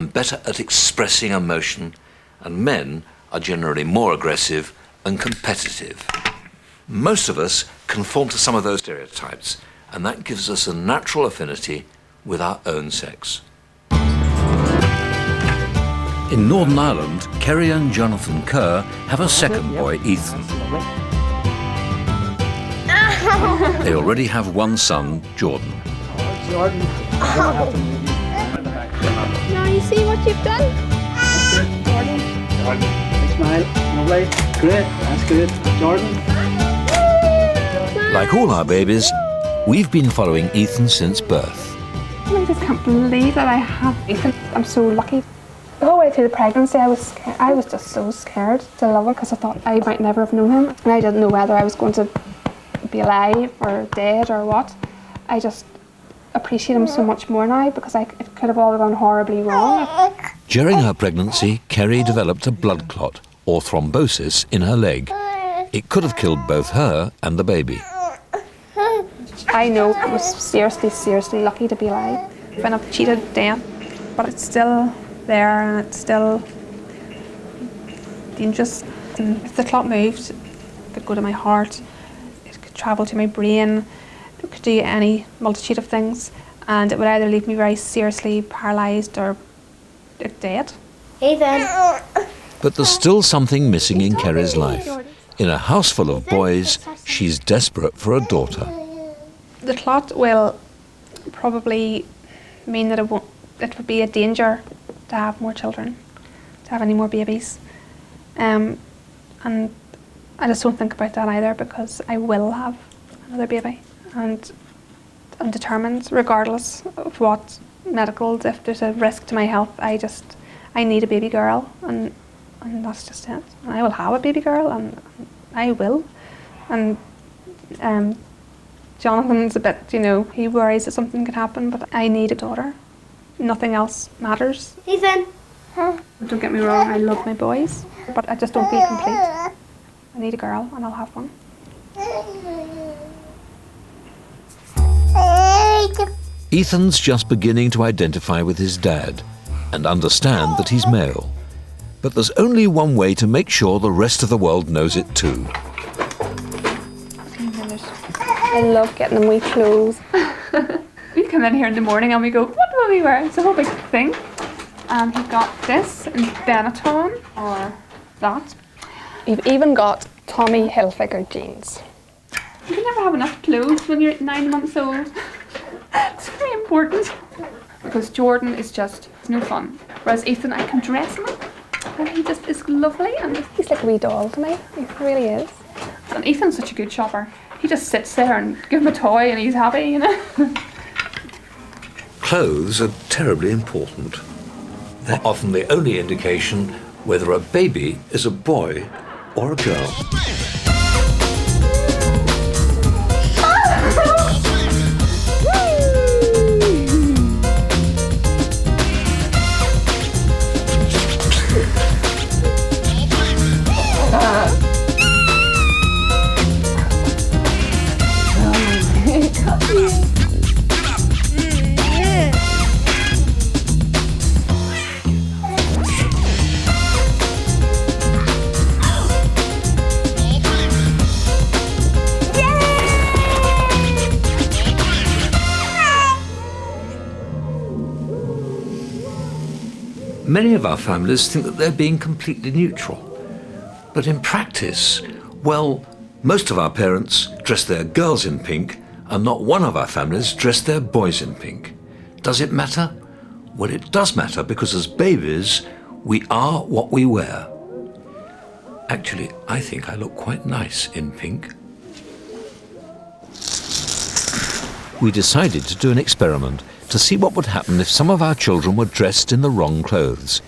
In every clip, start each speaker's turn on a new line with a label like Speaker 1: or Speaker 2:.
Speaker 1: better at expressing emotion, and men are generally more aggressive and competitive. Most of us conform to some of those stereotypes, and that gives us a natural affinity with our own sex. In Northern Ireland, Kerry and Jonathan Kerr have a second boy, Ethan. They already have one son, Jordan.
Speaker 2: Jordan. Now you see what you've done? Jordan.
Speaker 3: Big smile. Lovely. Great. That's good. Jordan.
Speaker 1: Like all our babies, we've been following Ethan since birth.
Speaker 2: I just can't believe that I have Ethan. I'm so lucky. The whole way through the pregnancy, I was scared. I was just so scared to love him because I thought I might never have known him. And I didn't know whether I was going to be alive or dead or what. I just appreciate him so much more now because it could have all gone horribly wrong.
Speaker 1: During her pregnancy, Kerry developed a blood clot, or thrombosis, in her leg. It could have killed both her and the baby.
Speaker 2: I know I was seriously, seriously lucky to be alive. I've been a cheated death, but it's still there and it's still dangerous. And if the clot moved, it could go to my heart, it could travel to my brain, it could do any multitude of things, and it would either leave me very seriously paralysed or dead.
Speaker 4: Ethan.
Speaker 1: But there's still something missing in Kerry's life. In a house full of boys, she's desperate for a daughter.
Speaker 2: The clot will probably mean that it would be a danger to have more children, to have any more babies. And I just don't think about that either because I will have another baby. And I'm determined, regardless of what medicals, if there's a risk to my health, I need a baby girl, and that's just it. And I will have a baby girl, and I will. And Jonathan's a bit, he worries that something could happen, but I need a daughter. Nothing else matters.
Speaker 4: Ethan.
Speaker 2: Don't get me wrong, I love my boys, but I just don't feel complete. I need a girl, and I'll have one.
Speaker 1: Ethan's just beginning to identify with his dad and understand that he's male. But there's only one way to make sure the rest of the world knows it too.
Speaker 2: I love getting them wee clothes. We come in here in the morning and we go, what will we wear? It's a whole big thing. And we've got this in Benetton, or that. You've even got Tommy Hilfiger jeans. You can never have enough clothes when you're 9 months old. It's very important. Because Jordan is just no fun. Whereas Ethan, I can dress him up. And he just is lovely. And he's like a wee doll to me. He really is. And Ethan's such a good shopper. He just sits there and give him a toy and he's happy,
Speaker 1: Clothes are terribly important. They're often the only indication whether a baby is a boy or a girl. Many of our families think that they're being completely neutral. But in practice, well, most of our parents dress their girls in pink, and not one of our families dress their boys in pink. Does it matter? Well, it does matter, because as babies, we are what we wear. Actually, I think I look quite nice in pink. We decided to do an experiment to see what would happen if some of our children were dressed in the wrong clothes.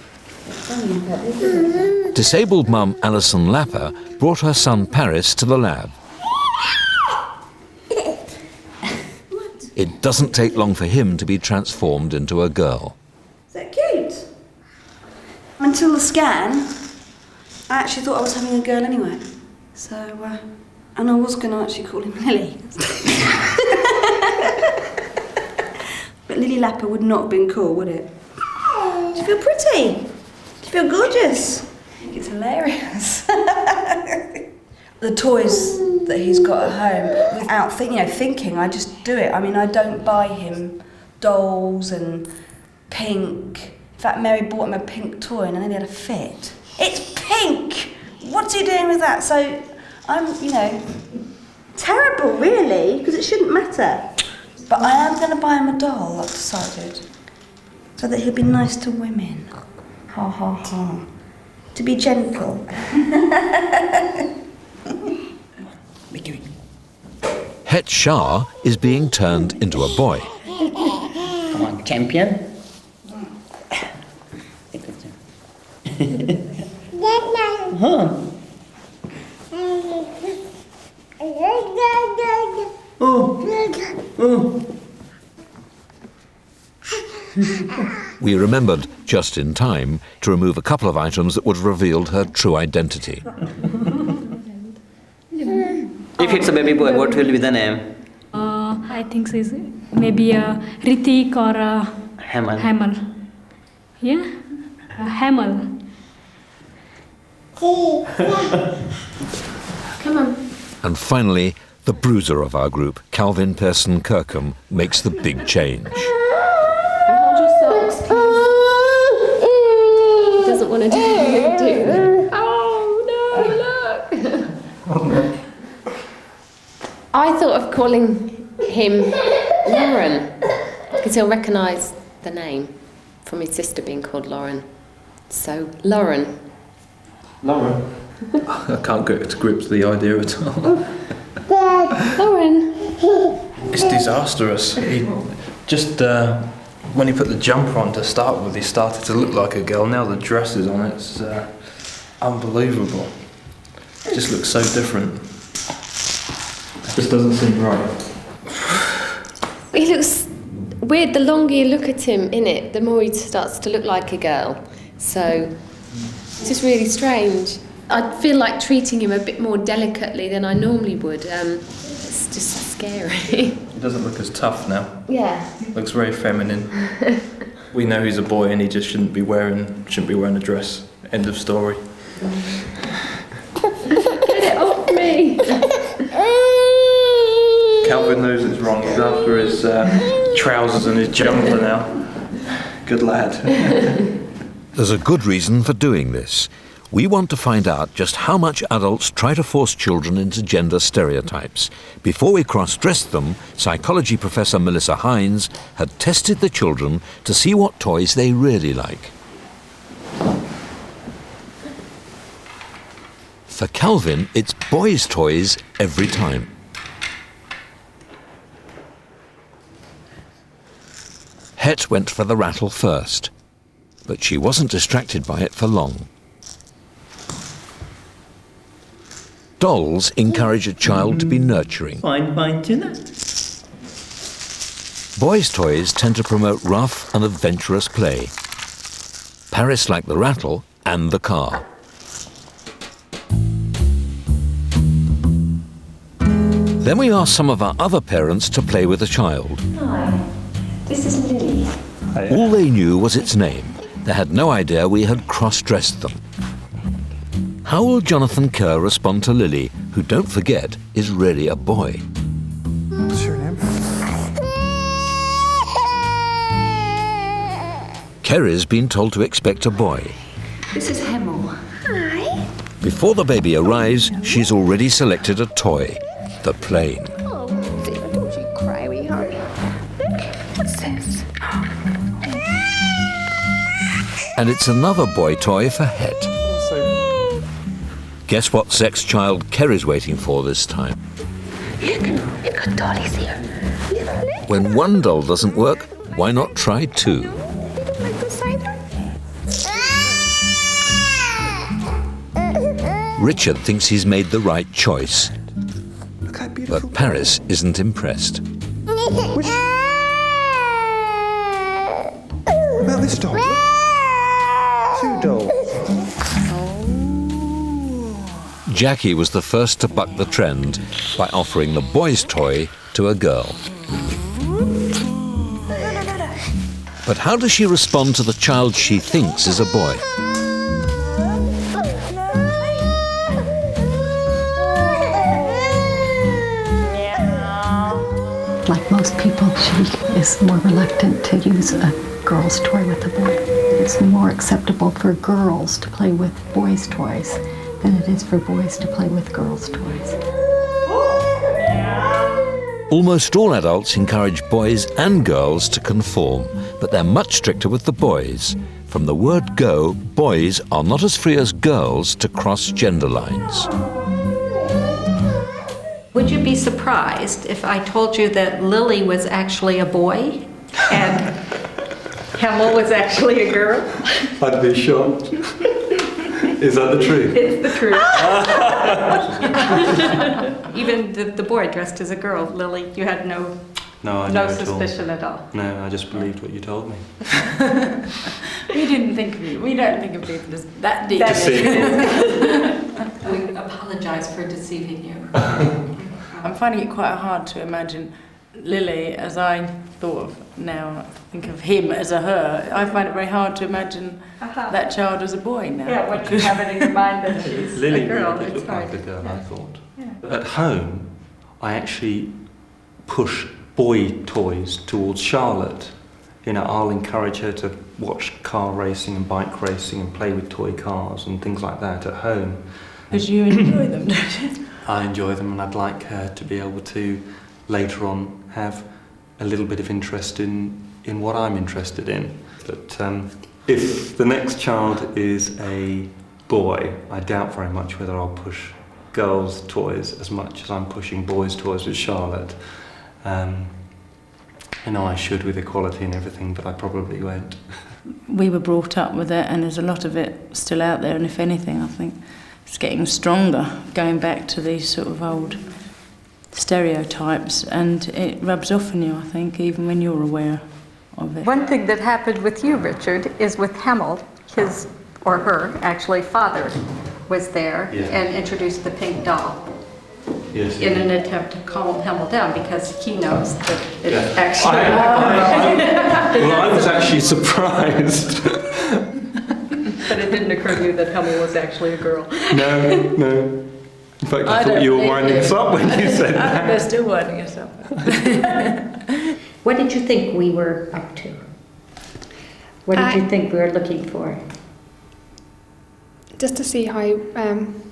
Speaker 1: Disabled mum Alison Lapper brought her son Paris to the lab. It doesn't take long for him to be transformed into a girl.
Speaker 5: Is that cute? Until the scan, I actually thought I was having a girl anyway. So, and I was going to actually call him Lily. But Lily Lapper would not have been cool, would it? Do you feel pretty? Do you feel gorgeous? It's hilarious. The toys that he's got at home, without thinking, I just do it. I mean, I don't buy him dolls and pink. In fact, Mary bought him a pink toy and then he had a fit. It's pink! What's he doing with that? So I'm, terrible, really, because it shouldn't matter. But I am going to buy him a doll, I've decided, so that he'll be nice to women. Ha ha ha. To be gentle.
Speaker 1: Het Shah is being turned into a boy.
Speaker 3: Come on, champion. Huh.
Speaker 1: We remembered just in time to remove a couple of items that would have revealed her true identity.
Speaker 3: If it's a baby boy, what will be the name?
Speaker 4: I think it's maybe a Ritik or a
Speaker 3: Hamal.
Speaker 4: Hamal. Yeah? A Hamal.
Speaker 2: Come on.
Speaker 1: And finally, the bruiser of our group, Calvin Pearson Kirkham, makes the big change.
Speaker 2: Hold your socks, please.
Speaker 4: He doesn't want to do it.
Speaker 2: Oh, no, look. I thought of calling him Lauren, because he'll recognise the name from his sister being called Lauren. So, Lauren.
Speaker 6: Lauren? I can't get to grips with the idea at all.
Speaker 2: Lauren.
Speaker 6: It's disastrous. He just, when he put the jumper on to start with, he started to look like a girl. Now the dress is on, it's unbelievable. It just looks so different. It just doesn't seem right.
Speaker 2: He looks weird. The longer you look at him in it, the more he starts to look like a girl. So it's just really strange. I feel like treating him a bit more delicately than I normally would. It's just scary.
Speaker 6: He doesn't look as tough now.
Speaker 2: Yeah.
Speaker 6: Looks very feminine. We know he's a boy and he just shouldn't be wearing a dress. End of story.
Speaker 2: Get it off me.
Speaker 6: Calvin knows it's wrong. He's after his trousers and his jumper now. Good lad.
Speaker 1: There's a good reason for doing this. We want to find out just how much adults try to force children into gender stereotypes. Before we cross-dress them, psychology professor Melissa Hines had tested the children to see what toys they really like. For Calvin, it's boys' toys every time. Het went for the rattle first, but she wasn't distracted by it for long. Dolls encourage a child to be nurturing.
Speaker 3: Fine, Tina.
Speaker 1: Boys' toys tend to promote rough and adventurous play. Paris liked the rattle and the car. Then we asked some of our other parents to play with the child.
Speaker 7: Hi, this is Lily.
Speaker 1: All they knew was its name. They had no idea we had cross-dressed them. How will Jonathan Kerr respond to Lily, who, don't forget, is really a boy?
Speaker 8: What's your name?
Speaker 1: Kerry's been told to expect a boy.
Speaker 7: This is Hemel. Hi.
Speaker 1: Before the baby arrives, she's already selected a toy, the plane.
Speaker 7: Oh, dear, don't you cry, wee heart. Look, what's this?
Speaker 1: And it's another boy toy for Het. Guess what sex child Kerry's waiting for this time?
Speaker 7: Look, Dolly's here.
Speaker 1: When one doll doesn't work, why not try two?
Speaker 7: Like this either?
Speaker 1: Richard thinks he's made the right choice,
Speaker 8: Look how beautiful.
Speaker 1: but Paris isn't impressed.
Speaker 8: What about this doll? Two dolls.
Speaker 1: Jackie was the first to buck the trend by offering the boy's toy to a girl. But how does she respond to the child she thinks is a boy?
Speaker 9: Like most people, she is more reluctant to use a girl's toy with a boy. It's more acceptable for girls to play with boys' toys than it is for boys to play with girls' toys.
Speaker 1: Almost all adults encourage boys and girls to conform, but they're much stricter with the boys. From the word go, boys are not as free as girls to cross gender lines.
Speaker 9: Would you be surprised if I told you that Lily was actually a boy and Hemel was actually a girl?
Speaker 8: I'd be shocked. Is that the truth?
Speaker 9: It's the truth. Even the boy dressed as a girl, Lily, you had no suspicion at all.
Speaker 10: No, I just believed what you told me.
Speaker 4: We don't think of people as that deep.
Speaker 9: We apologize for deceiving you.
Speaker 11: I'm finding it quite hard to imagine Lily as I thought of now. I think of him as a her. I find it very hard to imagine that child as a boy now.
Speaker 9: Yeah, when you have it in your mind that she's
Speaker 10: Lily
Speaker 9: a girl,
Speaker 10: really
Speaker 9: it's
Speaker 10: looked
Speaker 9: hard.
Speaker 10: like a girl,
Speaker 9: Yeah.
Speaker 10: I thought.
Speaker 9: Yeah.
Speaker 10: At home, I actually push boy toys towards Charlotte. You know, I'll encourage her to watch car racing and bike racing and play with toy cars and things like that at home.
Speaker 11: Because you enjoy them, don't you?
Speaker 10: I enjoy them, and I'd like her to be able to later on have a little bit of interest in what I'm interested in. But if the next child is a boy, I doubt very much whether I'll push girls' toys as much as I'm pushing boys' toys with Charlotte. I know I should with equality and everything, but I probably won't.
Speaker 11: We were brought up with it, and there's a lot of it still out there, and if anything, I think it's getting stronger, going back to these sort of old stereotypes, and it rubs off on you, I think, even when you're aware of it.
Speaker 9: One thing that happened with you, Richard, is with Hemel, his, or her, actually, father was there and introduced the pink doll.
Speaker 10: Yes,
Speaker 9: in an attempt to calm Hemel down because he knows that it's actually...
Speaker 10: Well, I was actually surprised.
Speaker 9: But it didn't occur to you that Hemel was actually a girl.
Speaker 10: No. In fact, I thought you were winding us up when you said that.
Speaker 11: They're still winding us up.
Speaker 9: What did you think we were up to? What did you think we were looking for?
Speaker 2: Just to see how,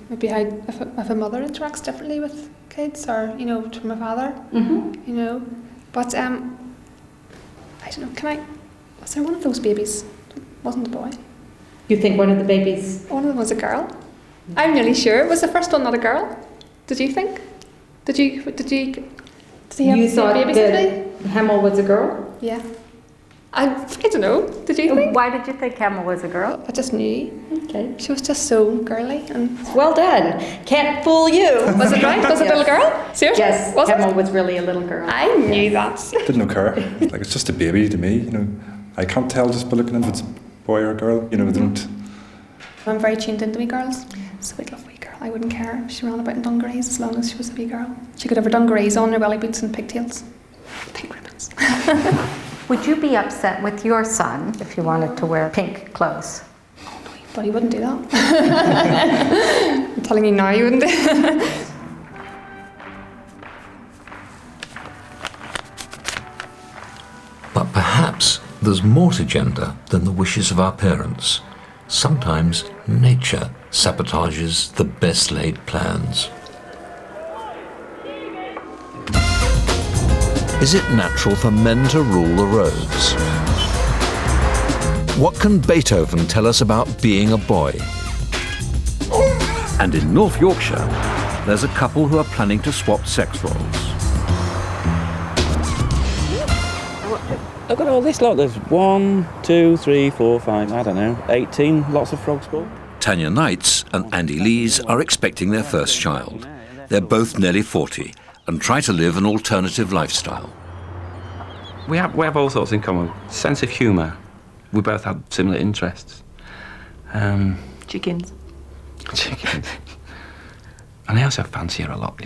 Speaker 2: maybe how, if a mother interacts differently with kids, or, you know, from a father, you know. But, I don't know, was there one of those babies wasn't a boy?
Speaker 9: You think one of the babies...
Speaker 2: One of them was a girl? I'm nearly sure. Was the first one not a girl? Did you think? Did he have the same babies as me?
Speaker 9: Hemel was a girl?
Speaker 2: Yeah. I don't know. Did you think?
Speaker 9: Why did you think Hemel was a girl?
Speaker 2: I just knew.
Speaker 9: Okay.
Speaker 2: She was just so girly and...
Speaker 9: Well done. Can't fool you.
Speaker 2: Was it right? Was it a little girl? Seriously?
Speaker 9: Yes,
Speaker 2: was
Speaker 9: Hemel was really a little girl.
Speaker 2: I knew that.
Speaker 8: Didn't occur. Like, it's just a baby to me, you know. I can't tell just by looking at if it's a boy or a girl, you know, they don't...
Speaker 2: I'm very tuned into wee girls. Sweet little wee girl. I wouldn't care if she ran about in dungarees as long as she was a wee girl. She could have her dungarees on, her belly boots and pigtails. Pink ribbons.
Speaker 9: Would you be upset with your son if you wanted to wear pink clothes?
Speaker 2: Oh, no, but he wouldn't do that. I'm telling you now, he wouldn't do that.
Speaker 1: But perhaps there's more to gender than the wishes of our parents. Sometimes nature sabotages the best laid plans. Is it natural for men to rule the roads? What can Beethoven tell us about being a boy? And in North Yorkshire, there's a couple who are planning to swap sex roles.
Speaker 12: Look at all this lot. There's 1, 2, 3, 4, 5, I don't know, 18 lots of frog spawn.
Speaker 1: Tanya Knights and Andy Lees are expecting their first child. They're both nearly 40 and try to live an alternative lifestyle.
Speaker 12: We have all sorts in common. Sense of humour. We both have similar interests.
Speaker 9: Chickens.
Speaker 12: Chickens. And I also fancy her a lot.